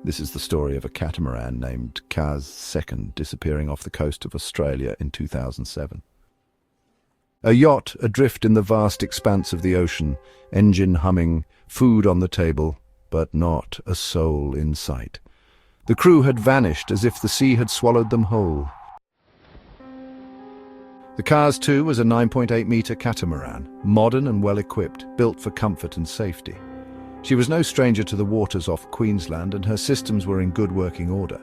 This is the story of a catamaran named Kaz II disappearing off the coast of Australia in 2007. A yacht adrift in the vast expanse of the ocean, engine humming, food on the table, but not a soul in sight. The crew had vanished as if the sea had swallowed them whole. The Kaz II was a 9.8-metre catamaran, modern and well-equipped, built for comfort and safety. She was no stranger to the waters off Queensland, and her systems were in good working order.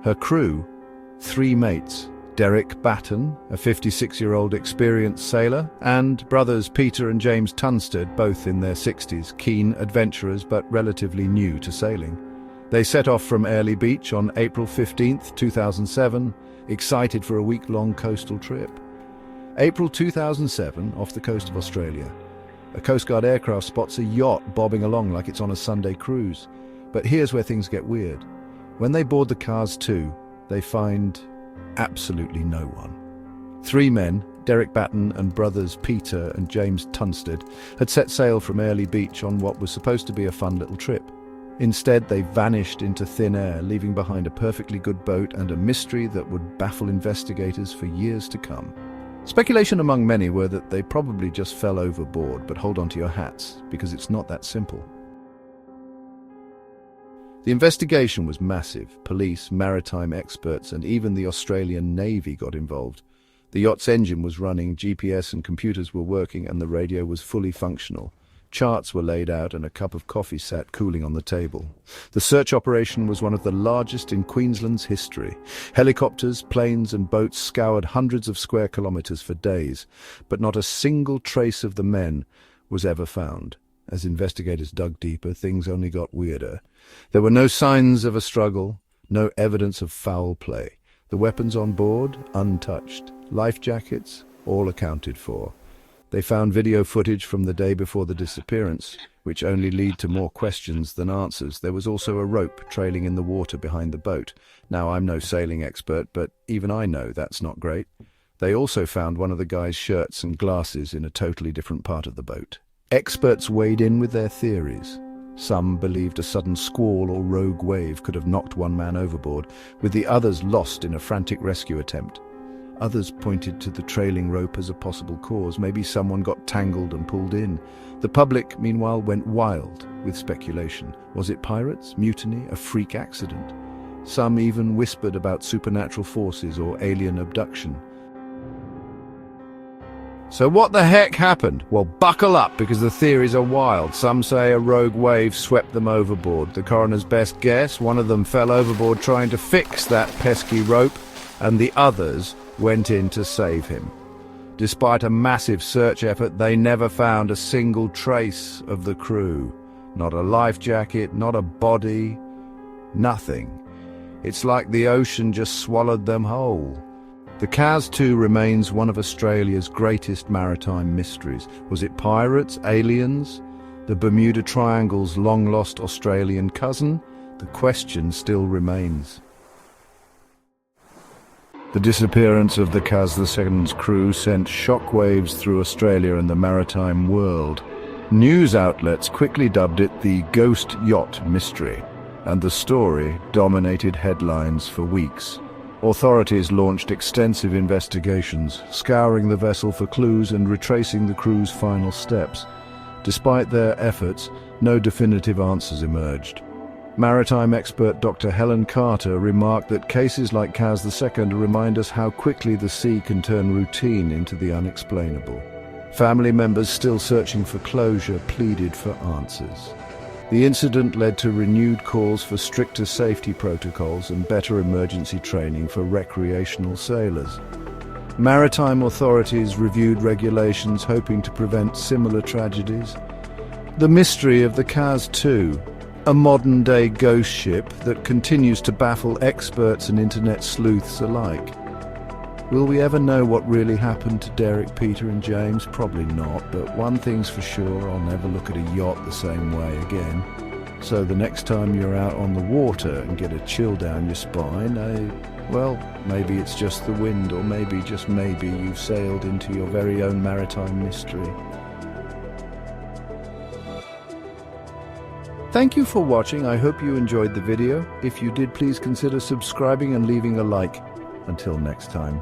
Her crew, 3 mates, Derek Batten, a 56-year-old experienced sailor, and brothers Peter and James Tunstead, both in their 60s, keen adventurers but relatively new to sailing. They set off from Eerie Beach on April 15, 2007, excited for a week-long coastal trip. April 2007, off the coast of Australia. A Coast Guard aircraft spots a yacht bobbing along like it's on a Sunday cruise. But here's where things get weird. When they board the Kaz II, they find absolutely no one. 3 men, Derek Batten and brothers Peter and James Tunstead, had set sail from Eerie Beach on what was supposed to be a fun little trip. Instead, they vanished into thin air, leaving behind a perfectly good boat and a mystery that would baffle investigators for years to come. Speculation among many were that they probably just fell overboard, but hold on to your hats, because it's not that simple. The investigation was massive. Police, maritime experts, and even the Australian Navy got involved. The yacht's engine was running, GPS and computers were working, and the radio was fully functional. Charts were laid out and a cup of coffee sat cooling on the table. The search operation was one of the largest in Queensland's history. Helicopters, planes and boats scoured hundreds of square kilometres for days, but not a single trace of the men was ever found. As investigators dug deeper, things only got weirder. There were no signs of a struggle, no evidence of foul play. The weapons on board, untouched. Life jackets, all accounted for. They found video footage from the day before the disappearance, which only lead to more questions than answers. There was also a rope trailing in the water behind the boat. Now, I'm no sailing expert, but even I know that's not great. They also found one of the guy's shirts and glasses in a totally different part of the boat. Experts weighed in with their theories. Some believed a sudden squall or rogue wave could have knocked one man overboard, with the others lost in a frantic rescue attempt. Others pointed to the trailing rope as a possible cause. Maybe someone got tangled and pulled in. The public, meanwhile, went wild with speculation. Was it pirates, mutiny, a freak accident? Some even whispered about supernatural forces or alien abduction. So what the heck happened? Well, buckle up, because the theories are wild. Some say a rogue wave swept them overboard. The coroner's best guess, one of them fell overboard trying to fix that pesky rope, and the others went in to save him. Despite a massive search effort, they never found a single trace of the crew. Not a life jacket, not a body, nothing. It's like the ocean just swallowed them whole. The Kaz II remains one of Australia's greatest maritime mysteries. Was it pirates, aliens, the Bermuda Triangle's long-lost Australian cousin? The question still remains. The disappearance of the Kaz II's crew sent shockwaves through Australia and the maritime world. News outlets quickly dubbed it the Ghost Yacht Mystery, and the story dominated headlines for weeks. Authorities launched extensive investigations, scouring the vessel for clues and retracing the crew's final steps. Despite their efforts, no definitive answers emerged. Maritime expert Dr. Helen Carter remarked that cases like Kaz II remind us how quickly the sea can turn routine into the unexplainable. Family members still searching for closure pleaded for answers. The incident led to renewed calls for stricter safety protocols and better emergency training for recreational sailors. Maritime authorities reviewed regulations hoping to prevent similar tragedies. The mystery of the Kaz II, a modern-day ghost ship that continues to baffle experts and internet sleuths alike. Will we ever know what really happened to Derek, Peter and James? Probably not, but one thing's for sure, I'll never look at a yacht the same way again. So the next time you're out on the water and get a chill down your spine, well, maybe it's just the wind, or maybe, just maybe, you've sailed into your very own maritime mystery. Thank you for watching. I hope you enjoyed the video. If you did, please consider subscribing and leaving a like. Until next time.